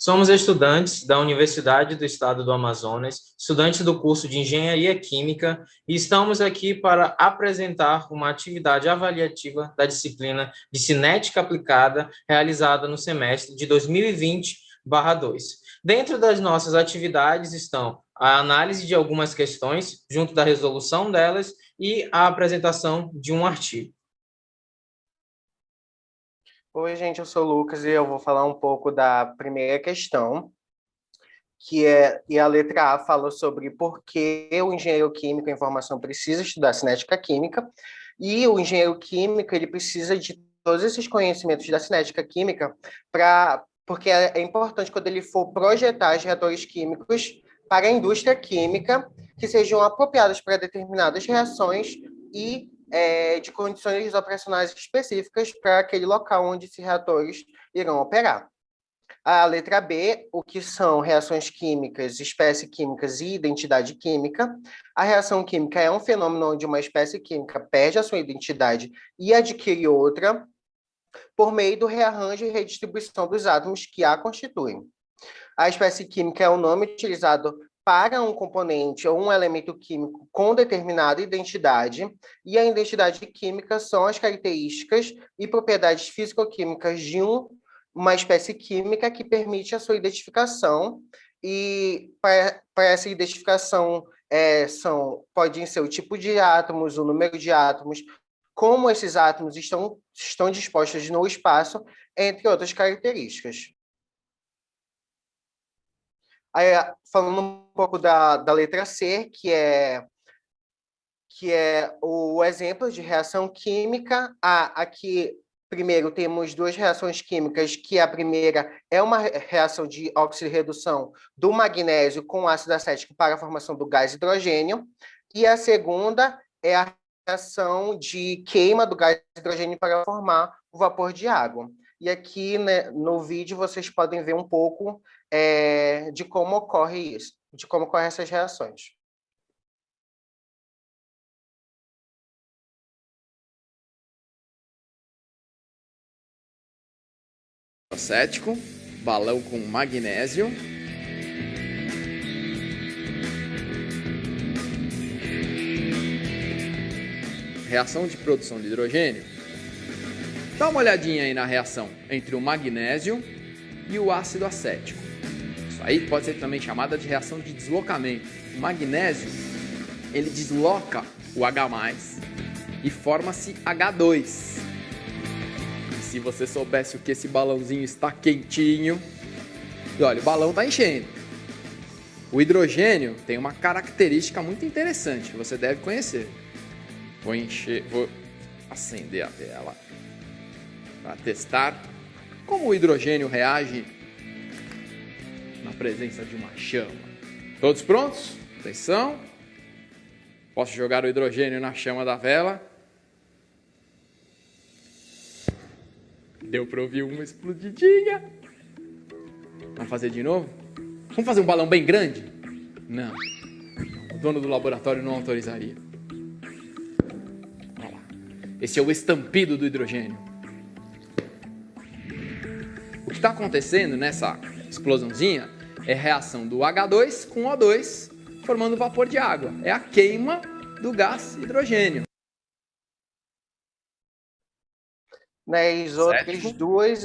Somos estudantes da Universidade do Estado do Amazonas, estudantes do curso de Engenharia Química, e estamos aqui para apresentar uma atividade avaliativa da disciplina de Cinética Aplicada, realizada no semestre de 2020/2. Dentro das nossas atividades estão a análise de algumas questões, junto da resolução delas, e a apresentação de um artigo. Oi, gente, eu sou o Lucas e eu vou falar um pouco da primeira questão, e a letra A fala sobre por que o engenheiro químico em formação precisa estudar cinética química, e o engenheiro químico ele precisa de todos esses conhecimentos da cinética química porque é importante quando ele for projetar os reatores químicos para a indústria química que sejam apropriados para determinadas reações e de condições operacionais específicas para aquele local onde esses reatores irão operar. A letra B, o que são reações químicas, espécies químicas e identidade química. A reação química é um fenômeno onde uma espécie química perde a sua identidade e adquire outra por meio do rearranjo e redistribuição dos átomos que a constituem. A espécie química é o nome utilizado para um componente ou um elemento químico com determinada identidade, e a identidade química são as características e propriedades físico-químicas de uma espécie química que permite a sua identificação, e para essa identificação podem ser o tipo de átomos, o número de átomos, como esses átomos estão dispostos no espaço, entre outras características. Aí, falando um pouco da letra C, que é o exemplo de reação química. Aqui, primeiro, temos duas reações químicas, que a primeira é uma reação de oxirredução do magnésio com ácido acético para a formação do gás hidrogênio, e a segunda é a reação de queima do gás hidrogênio para formar o vapor de água. E aqui, né, no vídeo vocês podem ver um pouco de como ocorre isso, de como ocorrem essas reações. Acético, balão com magnésio. Reação de produção de hidrogênio. Dá uma olhadinha aí na reação entre o magnésio e o ácido acético. Isso aí pode ser também chamada de reação de deslocamento. O magnésio, ele desloca o H+, e forma-se H2. E se você soubesse o que esse balãozinho está quentinho, olha, o balão está enchendo. O hidrogênio tem uma característica muito interessante que você deve conhecer. Vou acender a vela para testar como o hidrogênio reage na presença de uma chama. Todos prontos? Atenção. Posso jogar o hidrogênio na chama da vela. Deu para ouvir uma explodidinha. Vamos fazer de novo? Vamos fazer um balão bem grande? Não. O dono do laboratório não autorizaria. Olha lá. Esse é o estampido do hidrogênio. O que está acontecendo nessa explosãozinha é a reação do H2 com O2, formando vapor de água. É a queima do gás hidrogênio. As outras duas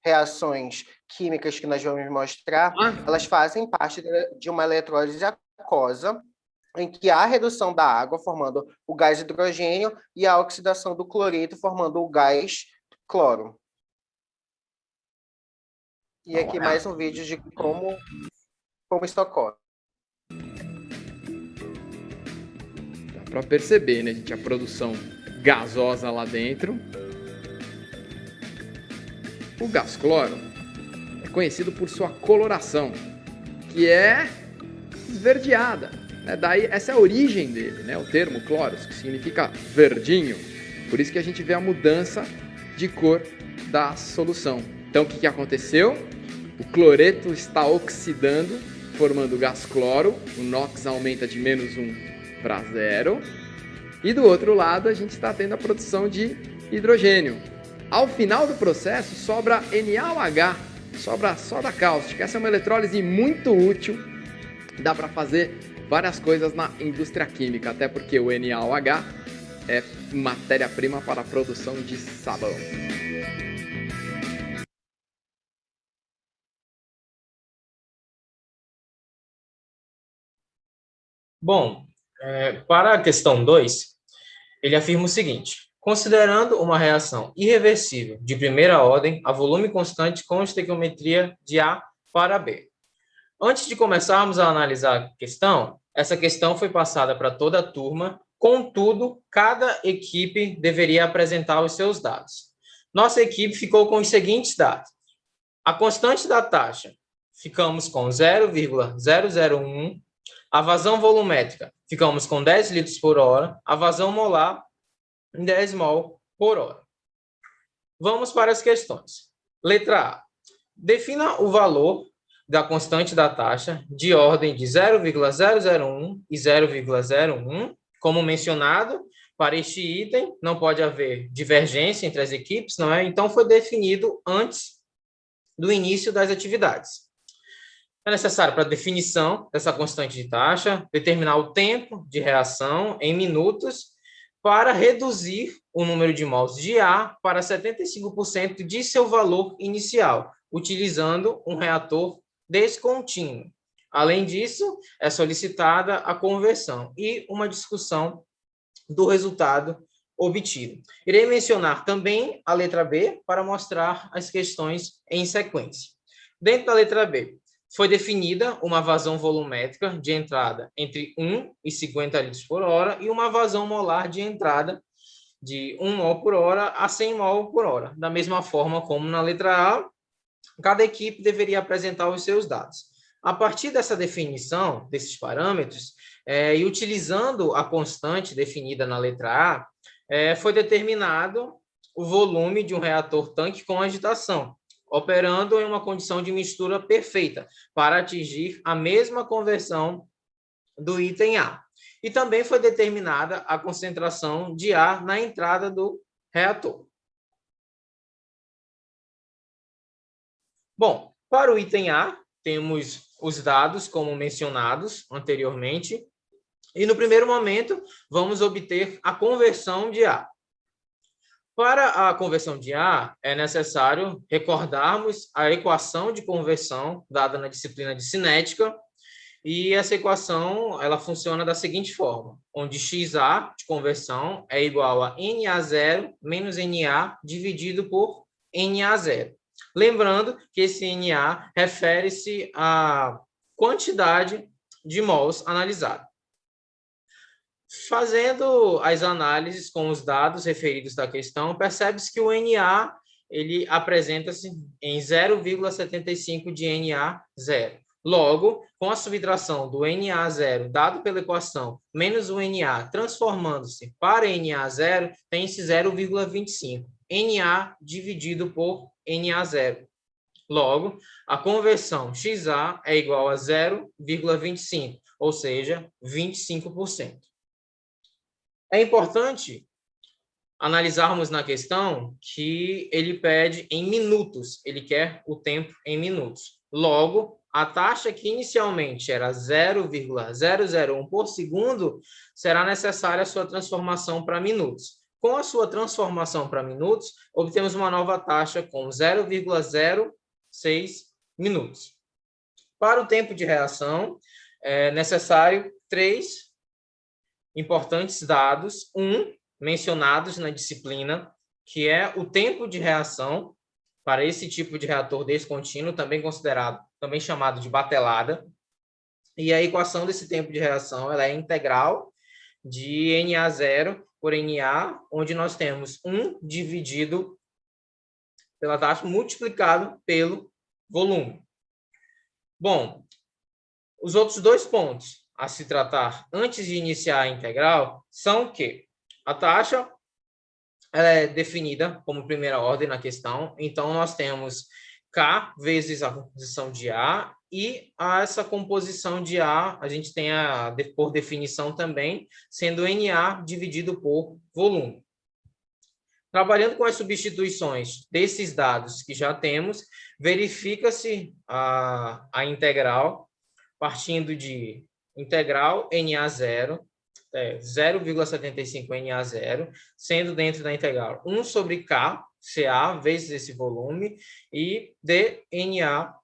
reações químicas que nós vamos mostrar, elas fazem parte de uma eletrólise aquosa, em que há a redução da água, formando o gás hidrogênio, e a oxidação do cloreto, formando o gás cloro. E aqui mais um vídeo de como isso ocorre. Dá para perceber, né, gente, a produção gasosa lá dentro. O gás cloro é conhecido por sua coloração, que é esverdeada, né? Daí essa é a origem dele, né? O termo cloros, que significa verdinho. Por isso que a gente vê a mudança de cor da solução. Então o que aconteceu? O cloreto está oxidando, formando o gás cloro. O NOx aumenta de -1 para 0. E do outro lado a gente está tendo a produção de hidrogênio. Ao final do processo, sobra NaOH, sobra soda cáustica. Essa é uma eletrólise muito útil, dá para fazer várias coisas na indústria química, até porque o NaOH é matéria-prima para a produção de sabão. Bom, para a questão 2, ele afirma o seguinte: considerando uma reação irreversível de primeira ordem a volume constante com estequiometria de A para B. Antes de começarmos a analisar a questão, essa questão foi passada para toda a turma, contudo, cada equipe deveria apresentar os seus dados. Nossa equipe ficou com os seguintes dados. A constante da taxa, ficamos com 0,001. A vazão volumétrica, ficamos com 10 litros por hora. A vazão molar, 10 mol por hora. Vamos para as questões. Letra A. Defina o valor da constante da taxa de ordem de 0,001 e 0,01. Como mencionado, para este item, não pode haver divergência entre as equipes, não é? Então, foi definido antes do início das atividades. É necessário, para a definição dessa constante de taxa, determinar o tempo de reação em minutos para reduzir o número de mols de A para 75% de seu valor inicial, utilizando um reator descontínuo. Além disso, é solicitada a conversão e uma discussão do resultado obtido. Irei mencionar também a letra B para mostrar as questões em sequência. Dentro da letra B, foi definida uma vazão volumétrica de entrada entre 1 e 50 litros por hora e uma vazão molar de entrada de 1 mol por hora a 100 mol por hora. Da mesma forma como na letra A, cada equipe deveria apresentar os seus dados. A partir dessa definição, desses parâmetros, e utilizando a constante definida na letra A, foi determinado o volume de um reator tanque com agitação, operando em uma condição de mistura perfeita, para atingir a mesma conversão do item A. E também foi determinada a concentração de ar na entrada do reator. Bom, para o item A, temos os dados como mencionados anteriormente, e no primeiro momento vamos obter a conversão de A. Para a conversão de A, é necessário recordarmos a equação de conversão dada na disciplina de cinética, e essa equação ela funciona da seguinte forma, onde XA de conversão é igual a NA0 menos NA dividido por NA0. Lembrando que esse NA refere-se à quantidade de mols analisada. Fazendo as análises com os dados referidos da questão, percebe-se que o NA ele apresenta-se em 0,75 de NA0. Logo, com a subtração do NA0 dado pela equação menos o NA transformando-se para NA0, tem-se 0,25. NA dividido por NA0. Logo, a conversão XA é igual a 0,25, ou seja, 25%. É importante analisarmos na questão que ele pede em minutos, ele quer o tempo em minutos. Logo, a taxa que inicialmente era 0,001 por segundo, será necessária a sua transformação para minutos. Com a sua transformação para minutos, obtemos uma nova taxa com 0,06 minutos. Para o tempo de reação, é necessário 3 importantes dados. Mencionados na disciplina, que é o tempo de reação para esse tipo de reator descontínuo, também considerado, também chamado de batelada. E a equação desse tempo de reação ela é integral de NA0 por NA, onde nós temos 1 dividido pela taxa multiplicado pelo volume. Bom, os outros 2 pontos a se tratar antes de iniciar a integral são que a taxa ela é definida como primeira ordem na questão, então nós temos K vezes a composição de A, e essa composição de A, a gente tem por definição também, sendo NA dividido por volume. Trabalhando com as substituições desses dados que já temos, verifica-se a integral, partindo de integral NA0, 0,75 NA0, sendo dentro da integral 1 sobre K, CA, vezes esse volume, e dNA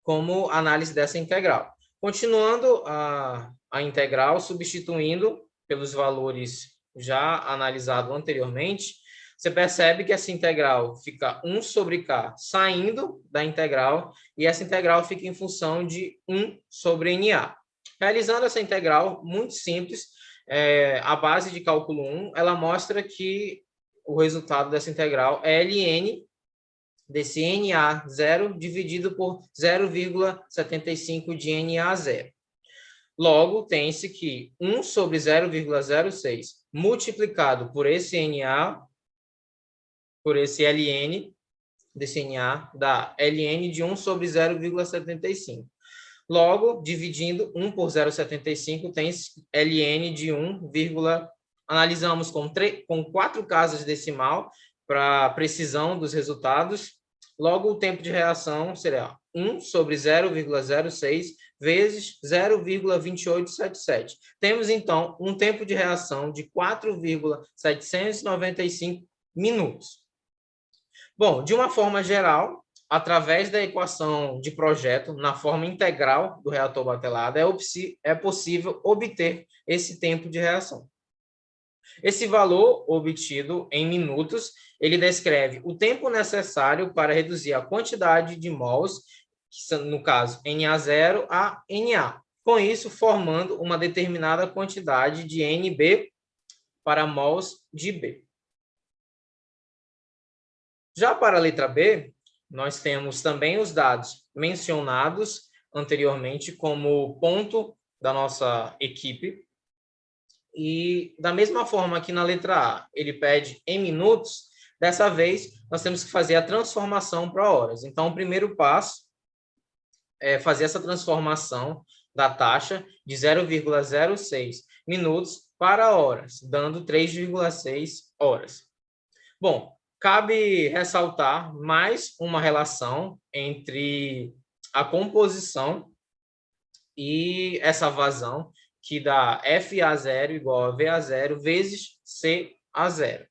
como análise dessa integral. Continuando a integral, substituindo pelos valores já analisados anteriormente, você percebe que essa integral fica 1 sobre K saindo da integral, e essa integral fica em função de 1 sobre NA. Realizando essa integral muito simples, a base de cálculo 1, ela mostra que o resultado dessa integral é ln desse NA0 dividido por 0,75 de NA0. Logo, tem-se que 1 sobre 0,06 multiplicado por esse NA, por esse ln desse NA, dá ln de 1 sobre 0,75. Logo, dividindo 1 por 0,75, tem ln de 1, analisamos com 4 casas decimal para precisão dos resultados. Logo, o tempo de reação será 1 sobre 0,06 vezes 0,2877. Temos, então, um tempo de reação de 4,795 minutos. Bom, de uma forma geral, através da equação de projeto, na forma integral do reator batelado, é possível obter esse tempo de reação. Esse valor obtido em minutos, ele descreve o tempo necessário para reduzir a quantidade de mols, que são, no caso, Na0 a Na. Com isso, formando uma determinada quantidade de Nb para mols de B. Já para a letra B, nós temos também os dados mencionados anteriormente como ponto da nossa equipe. E da mesma forma que na letra A ele pede em minutos, dessa vez nós temos que fazer a transformação para horas. Então, o primeiro passo é fazer essa transformação da taxa de 0,06 minutos para horas, dando 3,6 horas. Bom, cabe ressaltar mais uma relação entre a composição e essa vazão, que dá FA0 igual a VA0 vezes CA0.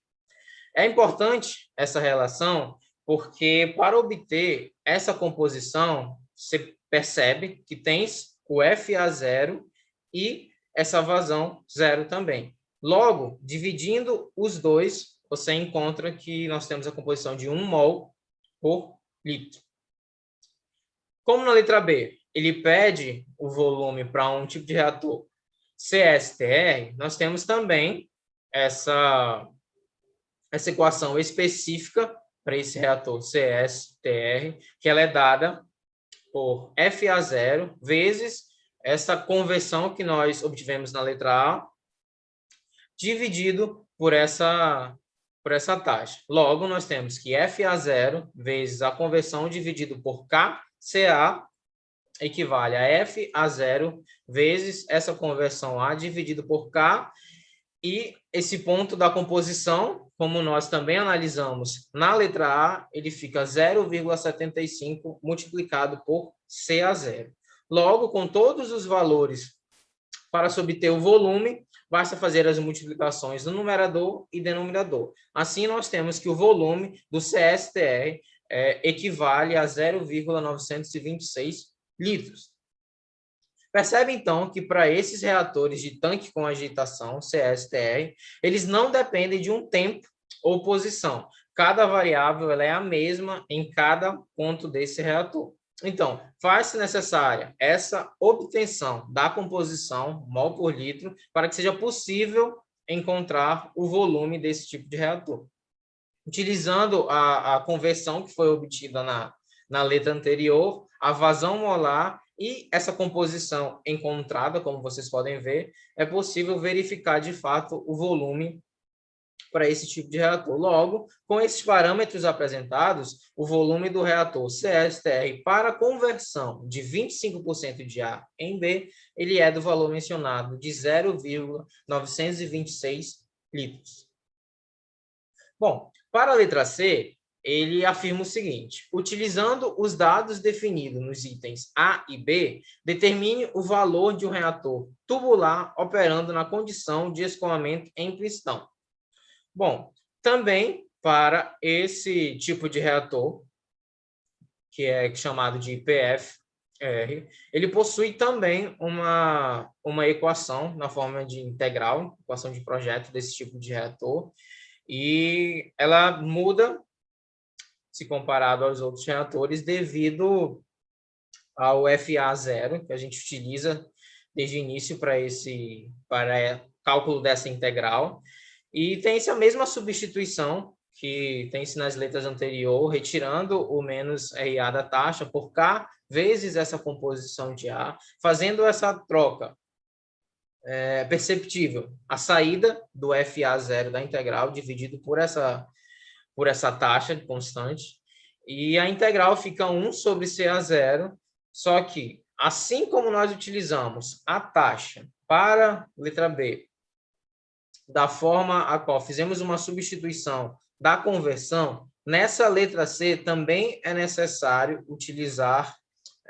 É importante essa relação porque, para obter essa composição, você percebe que tem o FA0 e essa vazão 0 também. Logo, dividindo os dois, você encontra que nós temos a composição de 1 mol por litro. Como na letra B, ele pede o volume para um tipo de reator CSTR, nós temos também essa equação específica para esse reator CSTR, que ela é dada por FA0 vezes essa conversão que nós obtivemos na letra A, dividido por essa taxa. Logo, nós temos que FA0 vezes a conversão dividido por KCA equivale a FA0 vezes essa conversão A dividido por K, e esse ponto da composição, como nós também analisamos na letra A, ele fica 0,75 multiplicado por CA0. Logo, com todos os valores para se obter o volume, basta fazer as multiplicações no numerador e denominador. Assim, nós temos que o volume do CSTR equivale a 0,926 litros. Percebe, então, que para esses reatores de tanque com agitação, CSTR, eles não dependem de um tempo ou posição. Cada variável ela é a mesma em cada ponto desse reator. Então, faz-se necessária essa obtenção da composição mol por litro para que seja possível encontrar o volume desse tipo de reator. Utilizando a conversão que foi obtida na letra anterior, a vazão molar e essa composição encontrada, como vocês podem ver, é possível verificar de fato o volume para esse tipo de reator. Logo, com esses parâmetros apresentados, o volume do reator CSTR para conversão de 25% de A em B, ele é do valor mencionado de 0,926 litros. Bom, para a letra C, ele afirma o seguinte: utilizando os dados definidos nos itens A e B, determine o valor de um reator tubular operando na condição de escoamento em pistão. Bom, também para esse tipo de reator, que é chamado de PFR, ele possui também uma equação na forma de integral, equação de projeto desse tipo de reator, e ela muda se comparado aos outros reatores devido ao FA0, que a gente utiliza desde o início para cálculo dessa integral, e tem-se a mesma substituição que tem-se nas letras anterior, retirando o menos RA da taxa por K vezes essa composição de A, fazendo essa troca perceptível. A saída do FA0 da integral dividido por essa taxa constante, e a integral fica 1 sobre CA0, só que, assim como nós utilizamos a taxa para a letra B, da forma a qual fizemos uma substituição da conversão, nessa letra C também é necessário utilizar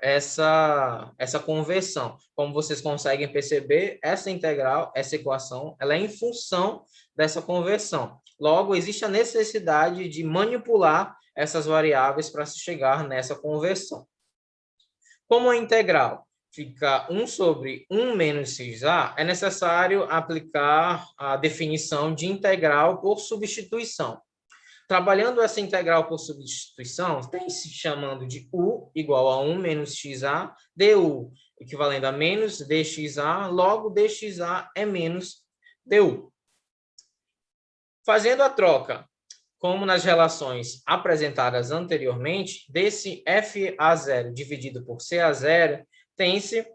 essa conversão. Como vocês conseguem perceber, essa integral, essa equação, ela é em função dessa conversão. Logo, existe a necessidade de manipular essas variáveis para se chegar nessa conversão. Como a integral fica 1 sobre 1 menos xa, é necessário aplicar a definição de integral por substituição. Trabalhando essa integral por substituição, tem se chamando de u igual a 1 menos xa, du equivalendo a menos dxa, logo dxa é menos du. Fazendo a troca, como nas relações apresentadas anteriormente, desse FA0 dividido por CA0, tem-se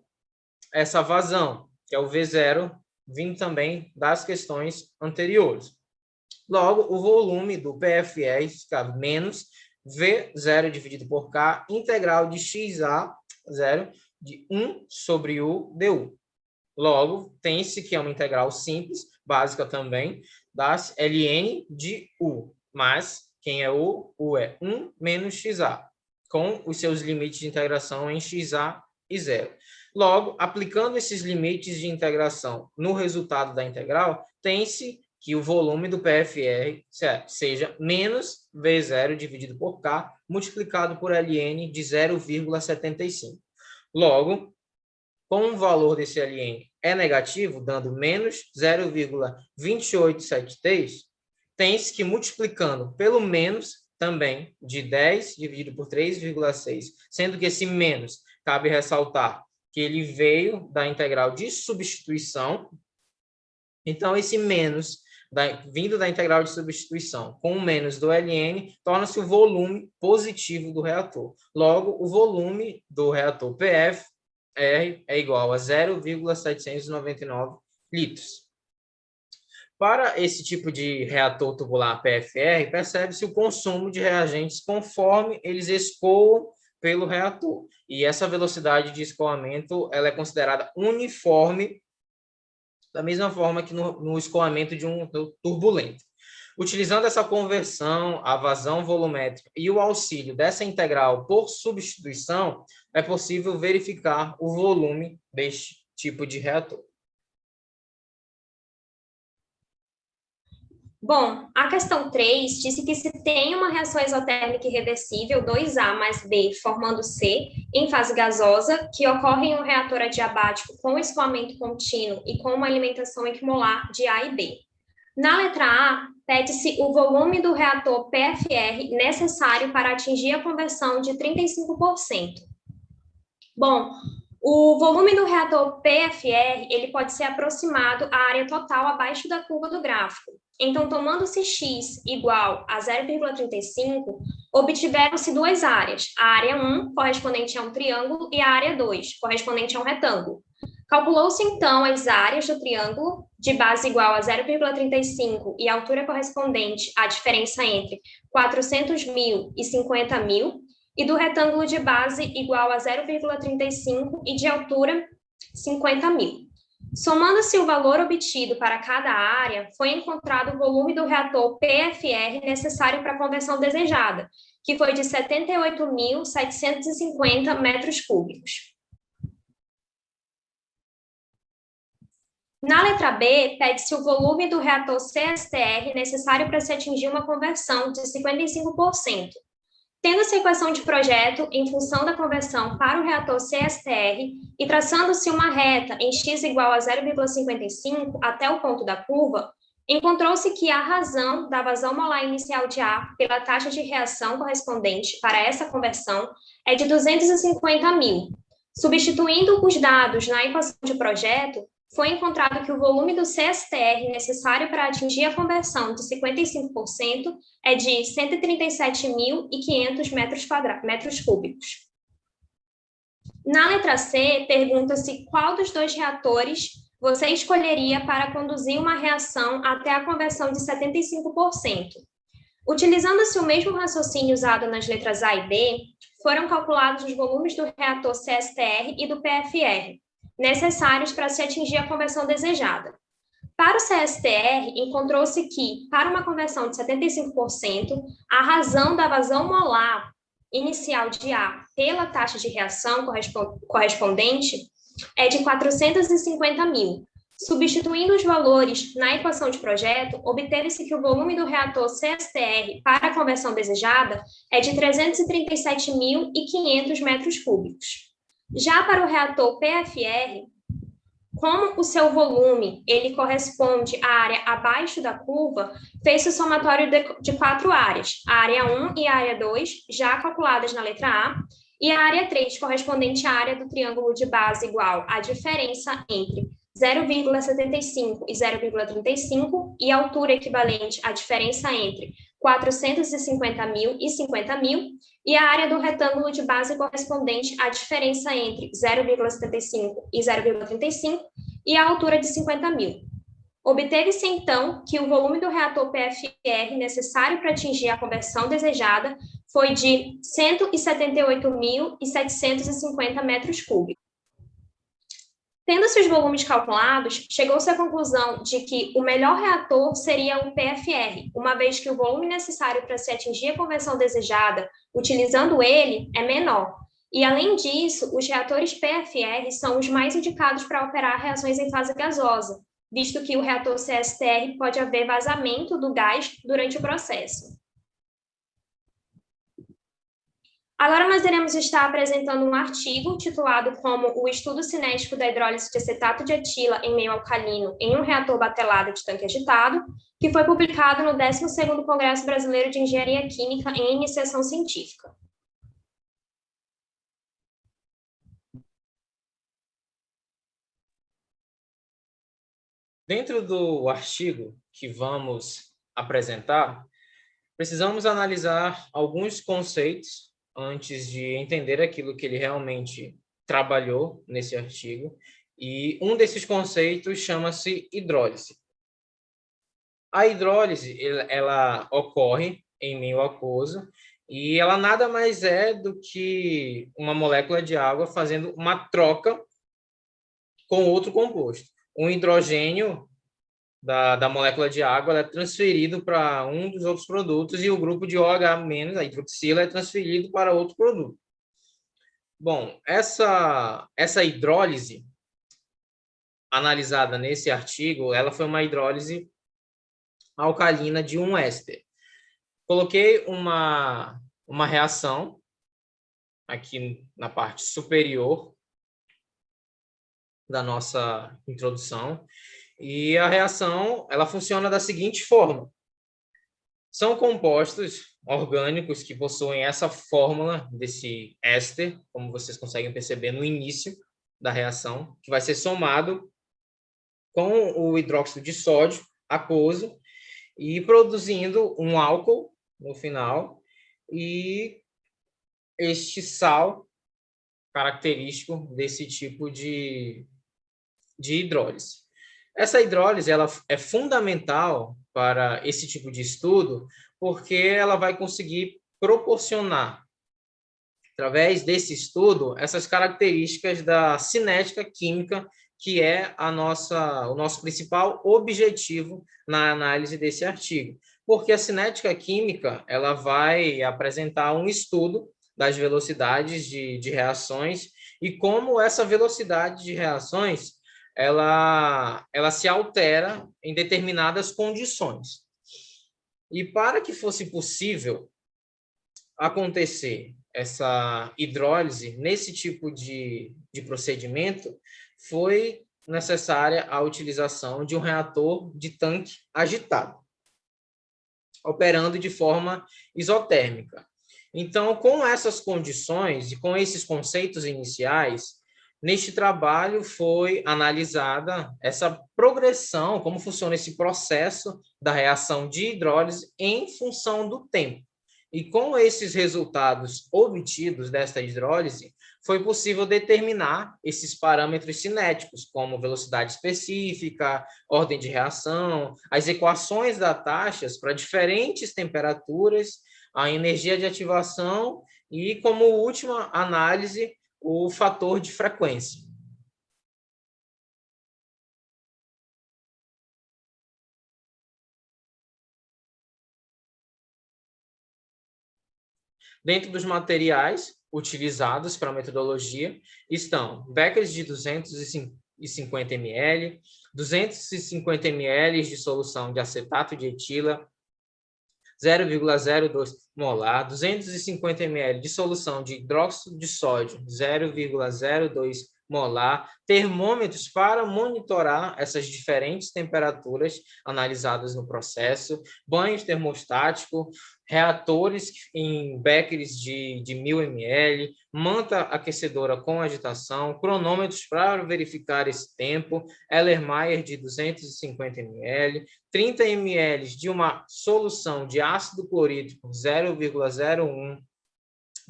essa vazão, que é o V0, vindo também das questões anteriores. Logo, o volume do PFR fica menos V0 dividido por K, integral de XA0 de 1 sobre U du. Logo, tem-se que é uma integral simples, básica também, das ln de U. Mas, quem é U? U é 1 menos XA, com os seus limites de integração em XA e 0. Logo, aplicando esses limites de integração no resultado da integral, tem-se que o volume do PFR seja menos V0 dividido por K, multiplicado por ln de 0,75. Logo, como o valor desse ln é negativo, dando menos 0,2873, tem-se que multiplicando pelo menos também de 10 dividido por 3,6, sendo que esse menos, cabe ressaltar que ele veio da integral de substituição. Então, esse menos vindo da integral de substituição com o menos do ln, torna-se o volume positivo do reator. Logo, o volume do reator PFR é igual a 0,799 litros. Para esse tipo de reator tubular PFR, percebe-se o consumo de reagentes conforme eles escoam pelo reator. E essa velocidade de escoamento ela é considerada uniforme, da mesma forma que no escoamento de um turbulento. Utilizando essa conversão, a vazão volumétrica e o auxílio dessa integral por substituição, é possível verificar o volume deste tipo de reator. Bom, a questão 3 disse que se tem uma reação exotérmica irreversível, 2A mais B, formando C, em fase gasosa, que ocorre em um reator adiabático com escoamento contínuo e com uma alimentação equimolar de A e B. Na letra A, pede-se o volume do reator PFR necessário para atingir a conversão de 35%. Bom, o volume do reator PFR ele pode ser aproximado à área total abaixo da curva do gráfico. Então, tomando-se x igual a 0,35, obtiveram-se duas áreas, a área 1, correspondente a um triângulo, e a área 2, correspondente a um retângulo. Calculou-se, então, as áreas do triângulo de base igual a 0,35 e a altura correspondente à diferença entre 400.000 e 50.000, e do retângulo de base igual a 0,35 e de altura 50.000. Somando-se o valor obtido para cada área, foi encontrado o volume do reator PFR necessário para a conversão desejada, que foi de 78.750 metros cúbicos. Na letra B, pede-se o volume do reator CSTR necessário para se atingir uma conversão de 55%. Tendo-se a equação de projeto em função da conversão para o reator CSTR e traçando-se uma reta em x igual a 0,55 até o ponto da curva, encontrou-se que a razão da vazão molar inicial de ar pela taxa de reação correspondente para essa conversão é de 250.000. Substituindo os dados na equação de projeto, foi encontrado que o volume do CSTR necessário para atingir a conversão de 55% é de 137.500 metros cúbicos. Na letra C, pergunta-se qual dos dois reatores você escolheria para conduzir uma reação até a conversão de 75%. Utilizando-se o mesmo raciocínio usado nas letras A e B, foram calculados os volumes do reator CSTR e do PFR, necessários para se atingir a conversão desejada. Para o CSTR, encontrou-se que, para uma conversão de 75%, a razão da vazão molar inicial de ar pela taxa de reação correspondente é de 450.000. Substituindo os valores na equação de projeto, obteve-se que o volume do reator CSTR para a conversão desejada é de 337.500 metros cúbicos. Já para o reator PFR, como o seu volume ele corresponde à área abaixo da curva, fez-se o somatório de 4 áreas, a área 1 e a área 2, já calculadas na letra A, e a área 3, correspondente à área do triângulo de base igual à diferença entre 0,75 e 0,35, e a altura equivalente à diferença entre 450.000 e 50.000, e a área do retângulo de base correspondente à diferença entre 0,75 e 0,35, e a altura de 50.000. Obteve-se, então, que o volume do reator PFR necessário para atingir a conversão desejada foi de 178.750 metros cúbicos. Tendo-se os volumes calculados, chegou-se à conclusão de que o melhor reator seria o PFR, uma vez que o volume necessário para se atingir a conversão desejada, utilizando ele, é menor. E, além disso, os reatores PFR são os mais indicados para operar reações em fase gasosa, visto que o reator CSTR pode haver vazamento do gás durante o processo. Agora nós iremos estar apresentando um artigo titulado como O Estudo Cinético da Hidrólise de Acetato de Etila em Meio Alcalino em um Reator Batelado de Tanque Agitado, que foi publicado no 12º Congresso Brasileiro de Engenharia Química em Iniciação Científica. Dentro do artigo que vamos apresentar, precisamos analisar alguns conceitos antes de entender aquilo que ele realmente trabalhou nesse artigo, e um desses conceitos chama-se hidrólise. A hidrólise, ela ocorre em meio aquoso, e ela nada mais é do que uma molécula de água fazendo uma troca com outro composto. Um hidrogênio da molécula de água é transferido para um dos outros produtos e o grupo de OH-, a hidroxila, é transferido para outro produto. Bom, essa hidrólise analisada nesse artigo, ela foi uma hidrólise alcalina de um éster. Coloquei uma reação aqui na parte superior da nossa introdução, e a reação, ela funciona da seguinte forma. São compostos orgânicos que possuem essa fórmula desse éster, como vocês conseguem perceber no início da reação, que vai ser somado com o hidróxido de sódio aquoso e produzindo um álcool no final, e este sal característico desse tipo de hidrólise. Essa hidrólise ela é fundamental para esse tipo de estudo, porque ela vai conseguir proporcionar, através desse estudo, essas características da cinética química que é o nosso principal objetivo na análise desse artigo, porque a cinética química ela vai apresentar um estudo das velocidades de reações e como essa velocidade de reações ela se altera em determinadas condições. E para que fosse possível acontecer essa hidrólise nesse tipo de procedimento, foi necessária a utilização de um reator de tanque agitado, operando de forma isotérmica. Então, com essas condições e com esses conceitos iniciais, neste trabalho foi analisada essa progressão, como funciona esse processo da reação de hidrólise em função do tempo. E com esses resultados obtidos desta hidrólise, foi possível determinar esses parâmetros cinéticos, como velocidade específica, ordem de reação, as equações das taxas para diferentes temperaturas, a energia de ativação e, como última análise, o fator de frequência. Dentro dos materiais utilizados para a metodologia estão beckers de 250 ml, 250 ml de solução de acetato de etila, 0,02 molar, 250 ml de solução de hidróxido de sódio, 0,02 molar, termômetros para monitorar essas diferentes temperaturas analisadas no processo, banho termostático, reatores em beckers de 1000 ml, manta aquecedora com agitação, cronômetros para verificar esse tempo, Erlenmeyer de 250 ml, 30 ml de uma solução de ácido clorídrico 0,01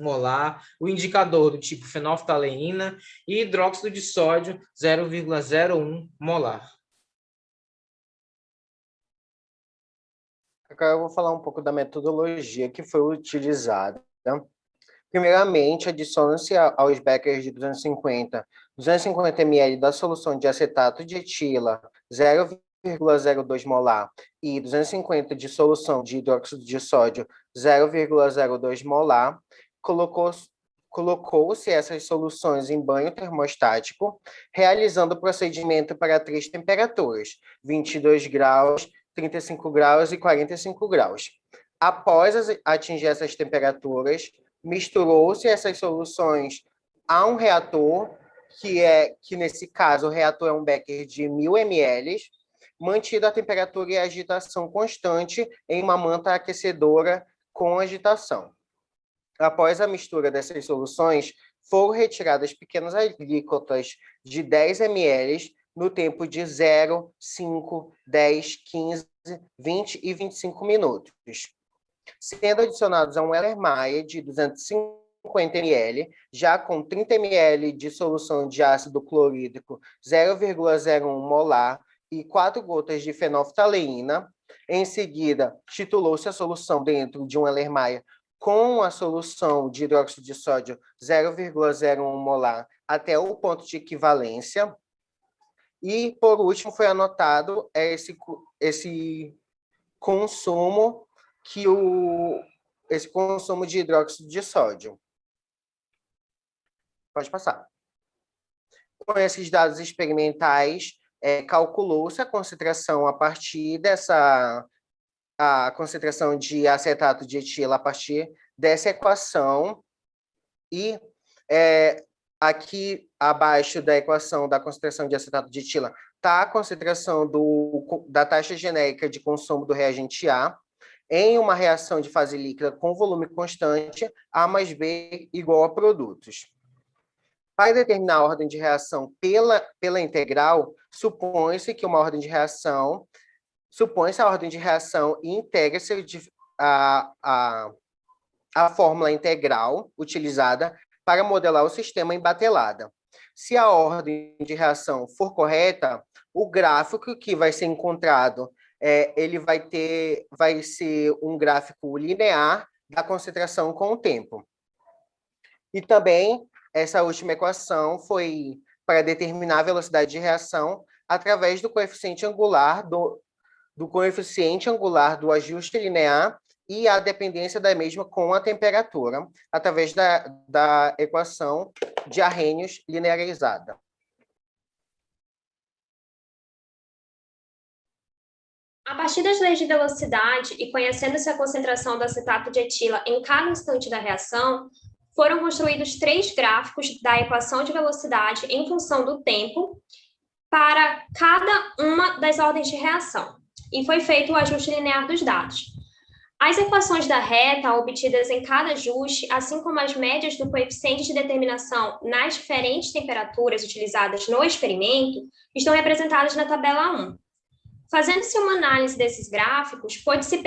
molar, o indicador do tipo fenolftaleína e hidróxido de sódio 0,01 molar. Agora eu vou falar um pouco da metodologia que foi utilizada. Primeiramente, adiciona-se aos beckers de 250 ml da solução de acetato de etila 0,02 molar e 250 de solução de hidróxido de sódio 0,02 molar. Colocou-se essas soluções em banho termostático, realizando o procedimento para 3 temperaturas, 22 graus, 35 graus e 45 graus. Após atingir essas temperaturas, misturou-se essas soluções a um reator, que nesse caso o reator é um becker de 1000 ml, mantida a temperatura e a agitação constante em uma manta aquecedora com agitação. Após a mistura dessas soluções, foram retiradas pequenas alíquotas de 10 ml no tempo de 0, 5, 10, 15, 20 e 25 minutos, sendo adicionados a um Erlenmeyer de 250 ml, já com 30 ml de solução de ácido clorídrico 0,01 molar e 4 gotas de fenolftaleína. Em seguida, titulou-se a solução dentro de um Erlenmeyer com a solução de hidróxido de sódio 0,01 molar até o ponto de equivalência. E, por último, foi anotado esse consumo esse consumo de hidróxido de sódio. Pode passar. Com esses dados experimentais, calculou-se a concentração a partir a concentração de acetato de etila a partir dessa equação, e aqui abaixo da equação da concentração de acetato de etila está a concentração da taxa genérica de consumo do reagente A em uma reação de fase líquida com volume constante, A mais B igual a produtos. Para determinar a ordem de reação pela integral, supõe-se a ordem de reação e integra-se a fórmula integral utilizada para modelar o sistema em batelada. Se a ordem de reação for correta, o gráfico que vai ser encontrado ele vai ser um gráfico linear da concentração com o tempo. E também essa última equação foi para determinar a velocidade de reação através do coeficiente angular do ajuste linear e a dependência da mesma com a temperatura, através da equação de Arrhenius linearizada. A partir das leis de velocidade e conhecendo-se a concentração do acetato de etila em cada instante da reação, foram construídos 3 gráficos da equação de velocidade em função do tempo para cada uma das ordens de reação, e foi feito o ajuste linear dos dados. As equações da reta obtidas em cada ajuste, assim como as médias do coeficiente de determinação nas diferentes temperaturas utilizadas no experimento, estão representadas na tabela 1. Fazendo-se uma análise desses gráficos, pode-se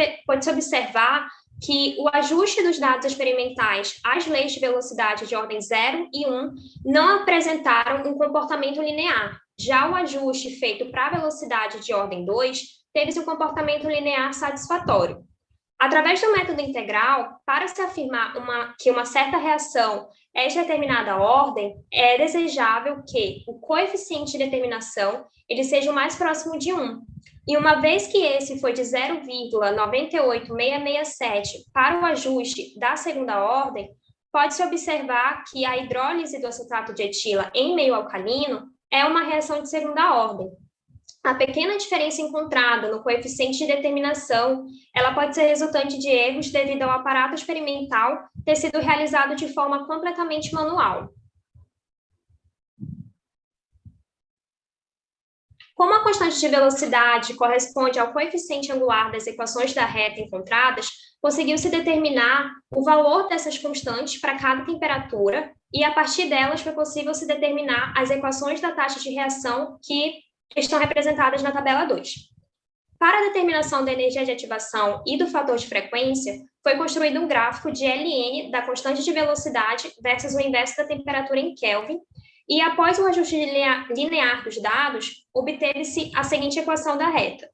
observar que o ajuste dos dados experimentais às leis de velocidade de ordem 0 e 1 não apresentaram um comportamento linear. Já o ajuste feito para a velocidade de ordem 2 teve um comportamento linear satisfatório. Através do método integral, para se afirmar que uma certa reação é de determinada ordem, é desejável que o coeficiente de determinação ele seja o mais próximo de 1. E uma vez que esse foi de 0,98667 para o ajuste da segunda ordem, pode-se observar que a hidrólise do acetato de etila em meio alcalino é uma reação de segunda ordem. A pequena diferença encontrada no coeficiente de determinação, ela pode ser resultante de erros devido ao aparato experimental ter sido realizado de forma completamente manual. Como a constante de velocidade corresponde ao coeficiente angular das equações da reta encontradas, conseguiu-se determinar o valor dessas constantes para cada temperatura e, a partir delas, foi possível se determinar as equações da taxa de reação que estão representadas na tabela 2. Para a determinação da energia de ativação e do fator de frequência, foi construído um gráfico de Ln da constante de velocidade versus o inverso da temperatura em Kelvin, e após o ajuste linear dos dados, obteve-se a seguinte equação da reta,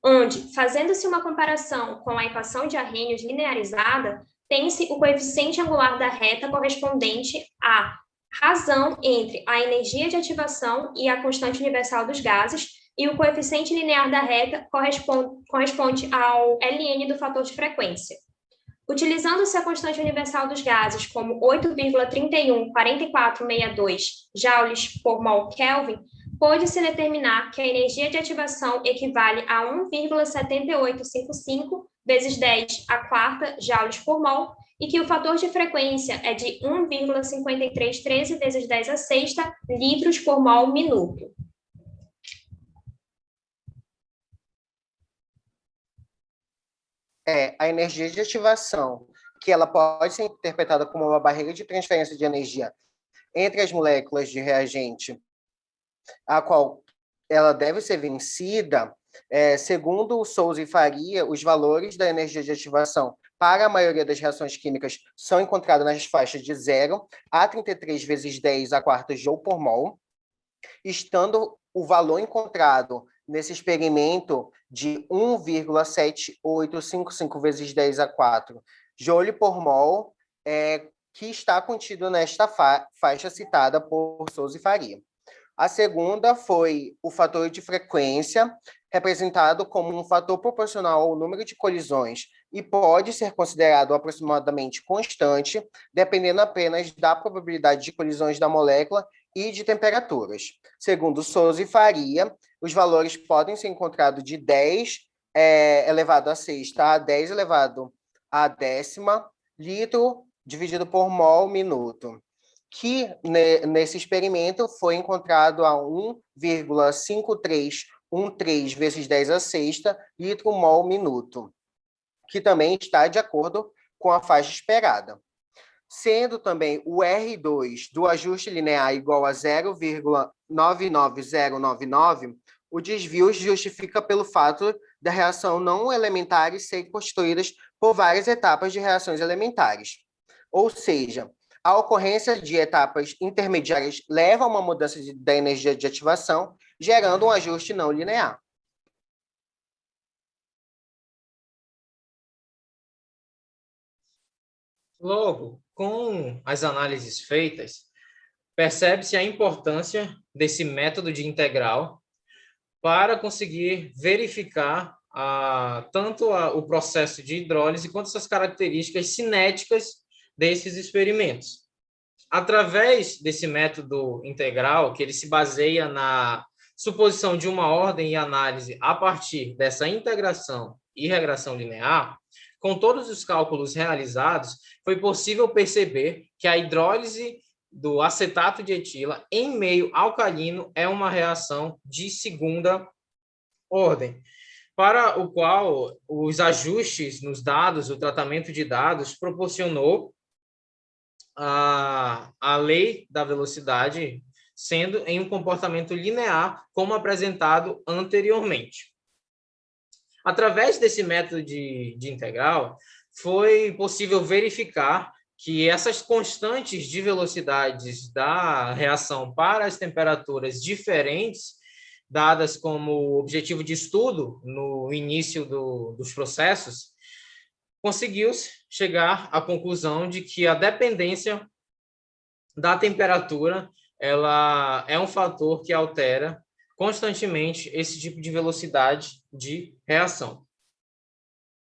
onde, fazendo-se uma comparação com a equação de Arrhenius linearizada, tem-se o coeficiente angular da reta correspondente à razão entre a energia de ativação e a constante universal dos gases, e o coeficiente linear da reta corresponde ao Ln do fator de frequência. Utilizando-se a constante universal dos gases como 8,314462 joules por mol Kelvin, pôde-se determinar que a energia de ativação equivale a 1,7855 vezes 10 à quarta joules por mol, e que o fator de frequência é de 1,5313 vezes 10 à sexta litros por mol minuto. A energia de ativação, que ela pode ser interpretada como uma barreira de transferência de energia entre as moléculas de reagente, a qual ela deve ser vencida, segundo o Souza e Faria, os valores da energia de ativação para a maioria das reações químicas são encontrados nas faixas de 0 a 33 vezes 10 à quarta joule por mol, estando o valor encontrado nesse experimento de 1,7855 vezes 10 a 4 joule por mol, que está contido nesta faixa citada por Souza e Faria. A segunda foi o fator de frequência, representado como um fator proporcional ao número de colisões e pode ser considerado aproximadamente constante, dependendo apenas da probabilidade de colisões da molécula e de temperaturas. Segundo Souza e Faria, os valores podem ser encontrados de 10 elevado a sexta a 10 elevado a décima litro dividido por mol minuto, que nesse experimento foi encontrado a 1,5313 vezes 10 a sexta litro mol minuto, que também está de acordo com a faixa esperada. Sendo também o R2 do ajuste linear igual a 0,99099, o desvio justifica pelo fato da reação não elementares serem constituídas por várias etapas de reações elementares. Ou seja, a ocorrência de etapas intermediárias leva a uma mudança da energia de ativação, gerando um ajuste não linear. Logo, com as análises feitas, percebe-se a importância desse método de integral para conseguir verificar tanto o processo de hidrólise quanto essas características cinéticas desses experimentos. Através desse método integral, que ele se baseia na suposição de uma ordem e análise a partir dessa integração e regressão linear, com todos os cálculos realizados, foi possível perceber que a hidrólise do acetato de etila em meio alcalino é uma reação de segunda ordem, para o qual os ajustes nos dados, o tratamento de dados, proporcionou a lei da velocidade sendo em um comportamento linear, como apresentado anteriormente. Através desse método de integral, foi possível verificar que essas constantes de velocidades da reação para as temperaturas diferentes, dadas como objetivo de estudo no início dos processos, conseguiu-se chegar à conclusão de que a dependência da temperatura ela é um fator que altera constantemente esse tipo de velocidade de reação.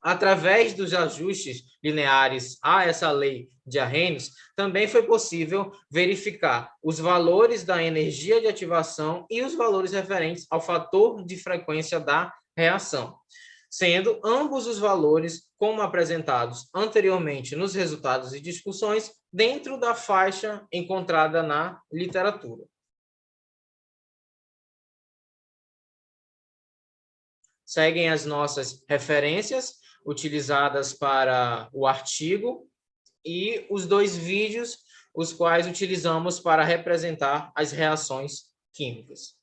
Através dos ajustes lineares a essa lei de Arrhenius, também foi possível verificar os valores da energia de ativação e os valores referentes ao fator de frequência da reação, sendo ambos os valores, como apresentados anteriormente nos resultados e discussões, dentro da faixa encontrada na literatura. Seguem as nossas referências utilizadas para o artigo e os 2 vídeos, os quais utilizamos para representar as reações químicas.